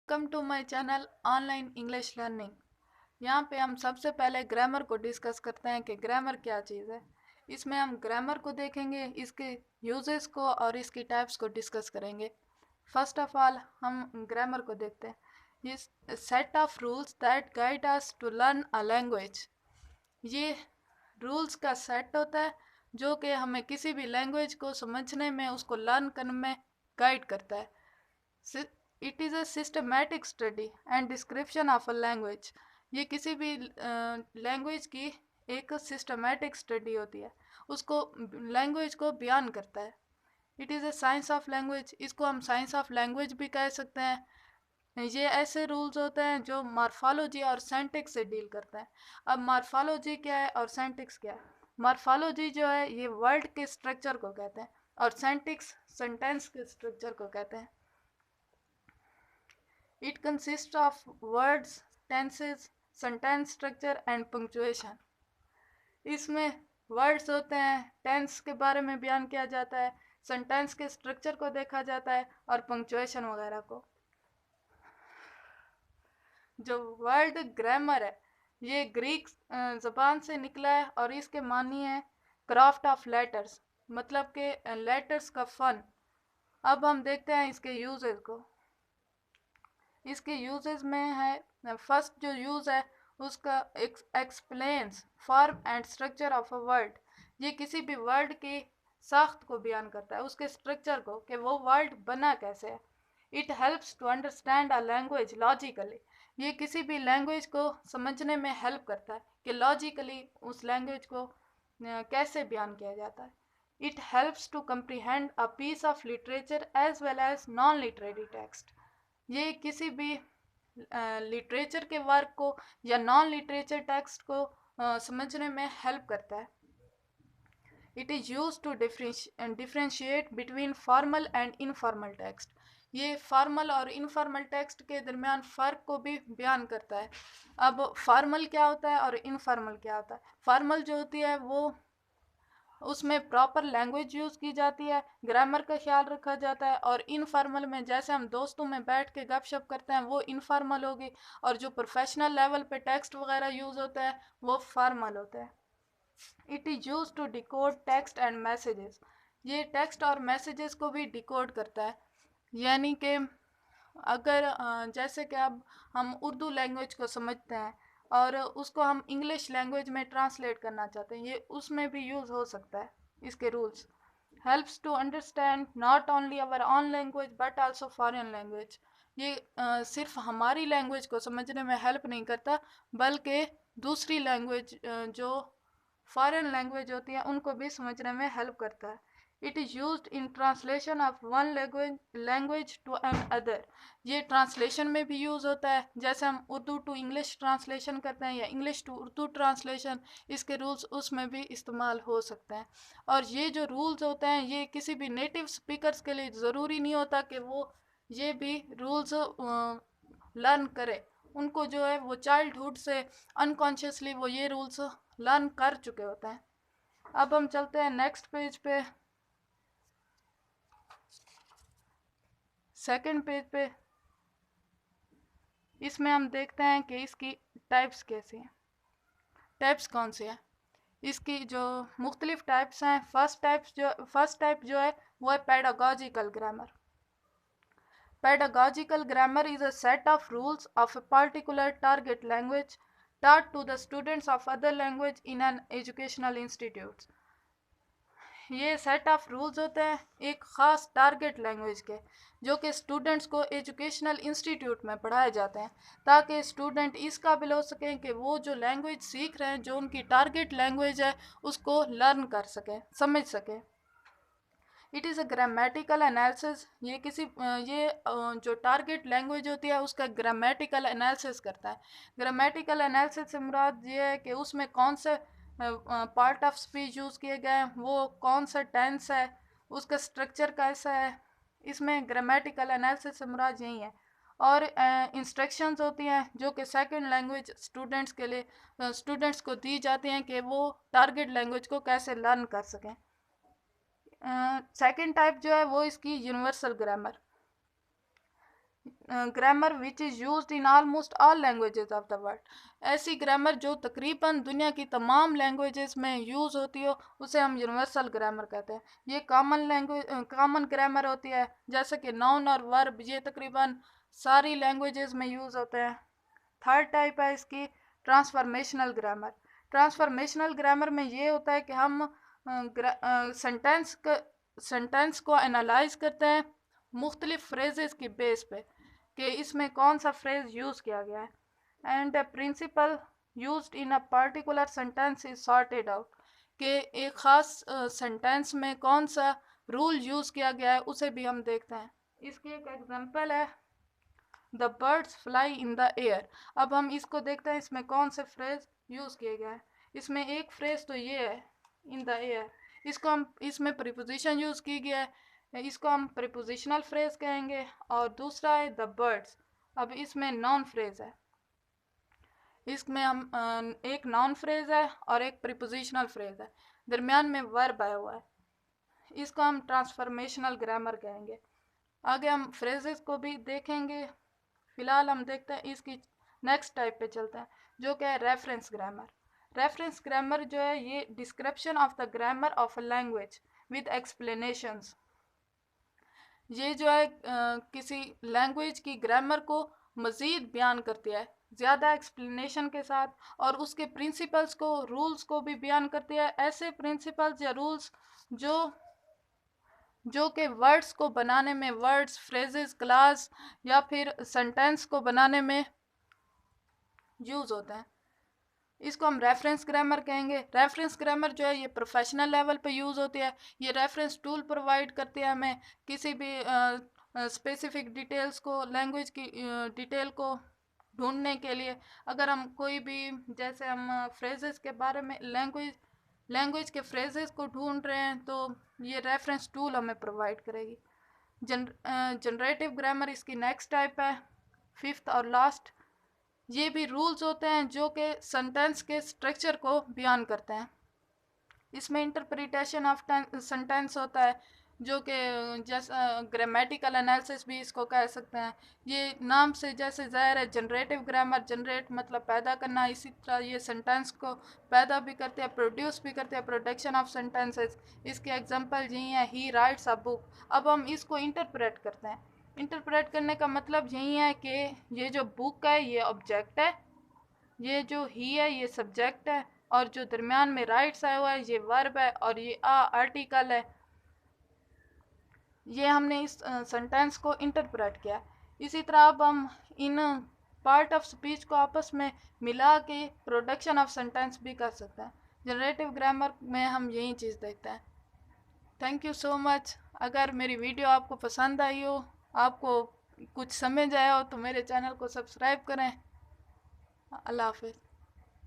Welcome to my channel online English learning. यहाँ पे हम सबसे पहले ग्रामर को डिस्कस करते हैं कि ग्रामर क्या चीज़ है। इसमें हम ग्रामर को देखेंगे, इसके यूजेस को और इसकी टाइप्स को डिस्कस करेंगे। फर्स्ट ऑफ ऑल हम ग्रामर को देखते हैं। इस set of rules that guide us to learn a language. ये रूल्स का सेट होता है जो कि हमें किसी भी लैंग्वेज को समझने में, उसको लर्न करने में गाइड करता है। It is a systematic study and description of a language. ये किसी भी लैंग्वेज की एक सिस्टमैटिक स्टडी होती है, उसको लैंग्वेज को बयान करता है। It is a science of language, इसको हम साइंस ऑफ लैंग्वेज भी कह सकते हैं। ये ऐसे रूल्स होते हैं जो मॉर्फोलॉजी और सेंटिक्स से डील करते हैं। अब मॉर्फोलॉजी क्या है और सेंटिक्स क्या है? मॉर्फोलॉजी जो है ये वर्ड के स्ट्रक्चर को कहते हैं और सेंटिक्स सेंटेंस के स्ट्रक्चर को कहते हैं। It consists of words, tenses, sentence structure and punctuation. इसमें वर्ड्स होते हैं, टेंस के बारे में बयान किया जाता है, सेंटेंस के स्ट्रक्चर को देखा जाता है और पंक्चुएशन वगैरह को। जो वर्ड ग्रामर है ये ग्रीक ज़बान से निकला है और इसके मानी है क्राफ्ट ऑफ लेटर्स, मतलब के लेटर्स का फन। अब हम देखते हैं इसके यूजेस को। इसके यूजेस में है, फर्स्ट जो यूज़ है उसका explains form and structure of a word. ये किसी भी वर्ड की साख्त को बयान करता है, उसके स्ट्रक्चर को, कि वो वर्ड बना कैसे है। It helps to understand a language logically. ये किसी भी लैंग्वेज को समझने में हेल्प करता है कि लॉजिकली उस लैंग्वेज को कैसे बयान किया जाता है। It helps to comprehend a piece of literature as well as non literary text. ये किसी भी लिटरेचर के वर्क को या नॉन लिटरेचर टेक्स्ट को समझने में हेल्प करता है। It is use to differentiate between formal and informal text. ये फॉर्मल और इनफॉर्मल टेक्स्ट के दरमियान फ़र्क को भी बयान करता है। अब फॉर्मल क्या होता है और इनफॉर्मल क्या होता है? फॉर्मल जो होती है वो उसमें प्रॉपर लैंग्वेज यूज़ की जाती है, ग्रामर का ख्याल रखा जाता है। और इनफॉर्मल में जैसे हम दोस्तों में बैठ के गपशप करते हैं वो इनफॉर्मल होगी, और जो प्रोफेशनल लेवल पे टेक्स्ट वगैरह यूज़ होता है वो फॉर्मल होता है। It is use to decode text and messages. ये टेक्स्ट और मैसेजेस को भी डिकोड करता है। यानी कि अगर जैसे कि अब हम उर्दू लैंग्वेज को समझते हैं और उसको हम इंग्लिश लैंग्वेज में ट्रांसलेट करना चाहते हैं, ये उसमें भी यूज़ हो सकता है। इसके rules helps to understand not only our own language but also foreign language. ये सिर्फ हमारी लैंग्वेज को समझने में हेल्प नहीं करता, बल्कि दूसरी लैंग्वेज जो फॉरेन लैंग्वेज होती है उनको भी समझने में हेल्प करता है। It is use in translation of one language to another. ये ट्रांसलेशन में भी यूज़ होता है, जैसे हम उर्दू टू इंग्लिश ट्रांसलेशन करते हैं या इंग्लिश टू उर्दू ट्रांसलेशन, इसके रूल्स उसमें भी इस्तेमाल हो सकते हैं। और ये जो रूल्स होते हैं ये किसी भी नेटिव स्पीकर्स के लिए ज़रूरी नहीं होता कि वो ये भी रूल्स लर्न करे। उनको जो है वो चाइल्डहुड से अनकॉन्शियसली वो ये रूल्स लर्न कर चुके होते हैं। अब हम चलते हैं नेक्स्ट पेज पे, सेकंड पेज पे। इसमें हम देखते हैं कि इसकी टाइप्स कैसी हैं, टाइप्स कौन सी हैं। इसकी जो मुख्तलिफ टाइप्स हैं, फर्स्ट टाइप जो है वो है pedagogical grammar. Pedagogical grammar is a set of rules of a particular target language taught to the students of other language in an educational institute. ये सेट ऑफ रूल्स होते हैं एक ख़ास टारगेट लैंग्वेज के, जो कि स्टूडेंट्स को educational institute में पढ़ाए जाते हैं, ताकि स्टूडेंट इस काबिल हो सकें कि वो जो लैंग्वेज सीख रहे हैं, जो उनकी टारगेट लैंग्वेज है, उसको लर्न कर सकें, समझ सकें। It is a grammatical analysis. ये जो टारगेट लैंग्वेज होती है उसका ग्रामेटिकल एनालिसिस करता है। ग्रामेटिकल एनालिसिस से मुराद ये है कि उसमें कौन से पार्ट ऑफ स्पीच यूज़ किए गए हैं, वो कौन सा टेंस है, उसका स्ट्रक्चर कैसा है। इसमें ग्रामेटिकल एनालिसिस से मुराद यही है। और इंस्ट्रक्शंस होती हैं जो कि सेकंड लैंग्वेज स्टूडेंट्स के लिए स्टूडेंट्स को दी जाती हैं कि वो टारगेट लैंग्वेज को कैसे लर्न कर सकें। सेकंड टाइप जो है वो इसकी universal grammar. Grammar which is used in almost all languages of the world. ऐसी ग्रामर जो तकरीबन दुनिया की तमाम लैंग्वेजेस में यूज़ होती हो उसे हम यूनिवर्सल ग्रामर कहते हैं। ये कॉमन ग्रामर होती है, जैसे कि नाउन और वर्ब, ये तकरीबन सारी लैंग्वेजेस में यूज़ होते हैं। थर्ड टाइप है इसकी ट्रांसफॉर्मेशनल ग्रामर। ट्रांसफॉर्मेशनल ग्रामर में ये होता है कि हम सेंटेंस को एनालाइज करते हैं मुख्तलिफ फ्रेजेस की बेस पे कि इसमें कौन सा फ्रेज यूज़ किया गया है, and principle used in a particular sentence is sorted out कि एक ख़ास सेंटेंस में कौन सा रूल यूज़ किया गया है उसे भी हम देखते हैं। इसकी एक एग्जांपल है the birds fly in the air. अब हम इसको देखते हैं इसमें कौन से फ्रेज यूज़ किए गए हैं। इसमें एक फ्रेज तो ये है इन द एयर, इसको हम इसमें प्रीपोजिशन यूज़ की गया है, इसको हम प्रीपोजिशनल फ्रेज कहेंगे। और दूसरा है द बर्ड्स, अब इसमें नॉन फ्रेज है, इसमें हम एक नॉन फ्रेज है और एक प्रीपोजिशनल फ्रेज है, दरमियान में वर्ब आया हुआ है, इसको हम ट्रांसफॉर्मेशनल ग्रामर कहेंगे। आगे हम फ्रेजेस को भी देखेंगे। फिलहाल हम देखते हैं इसकी नेक्स्ट टाइप पे चलते हैं, जो क्या है रेफरेंस ग्रामर। रेफरेंस ग्रामर जो है ये description of the grammar of a language with explanations. ये जो है किसी लैंग्वेज की ग्रामर को मज़ीद बयान करती है ज़्यादा एक्सप्लेनेशन के साथ, और उसके प्रिंसिपल्स को, रूल्स को भी बयान करती है। ऐसे प्रिंसिपल्स या रूल्स जो कि वर्ड्स को बनाने में, वर्ड्स, फ्रेजेस, क्लास या फिर सेंटेंस को बनाने में यूज़ होते हैं, इसको हम रेफरेंस ग्रामर कहेंगे। रेफरेंस ग्रामर जो है ये प्रोफेशनल लेवल पे यूज़ होती है। ये रेफरेंस टूल प्रोवाइड करती है हमें किसी भी स्पेसिफिक डिटेल्स को, लैंग्वेज की डिटेल को ढूंढने के लिए। अगर हम कोई भी, जैसे हम फ्रेजेस के बारे में, लैंग्वेज के फ्रेजेस को ढूंढ रहे हैं तो ये रेफरेंस टूल हमें प्रोवाइड करेगी। जनरेटिव ग्रामर इसकी नेक्स्ट टाइप है, फिफ्थ और लास्ट। ये भी रूल्स होते हैं जो कि सेंटेंस के स्ट्रक्चर को बयान करते हैं। इसमें इंटरप्रिटेशन ऑफ सेंटेंस होता है, जो कि जैसा ग्रामेटिकल एनालिसिस भी इसको कह सकते हैं। ये नाम से जैसे ज़ाहिर है, जनरेटिव ग्रामर, जनरेट मतलब पैदा करना, इसी तरह ये सेंटेंस को पैदा भी करते हैं, प्रोड्यूस भी करते हैं, प्रोडक्शन ऑफ सेंटेंसेस। इसके एग्जांपल यही है, ही राइट्स अ बुक। अब हम इसको इंटरप्रेट करते हैं। इंटरप्रेट करने का मतलब यही है कि ये जो बुक है ये ऑब्जेक्ट है, ये जो ही है ये सब्जेक्ट है, और जो दरमियान में राइट्स आया हुआ है ये वर्ब है, और ये आर्टिकल है। ये हमने इस सेंटेंस को इंटरप्रेट किया। इसी तरह अब हम इन पार्ट ऑफ स्पीच को आपस में मिला के प्रोडक्शन ऑफ सेंटेंस भी कर सकते हैं। जनरेटिव ग्रामर में हम यही चीज़ देखते हैं। Thank you so much. अगर मेरी वीडियो आपको पसंद आई हो, आपको कुछ समझ आया हो, तो मेरे चैनल को सब्सक्राइब करें। अल्लाह हाफिज़।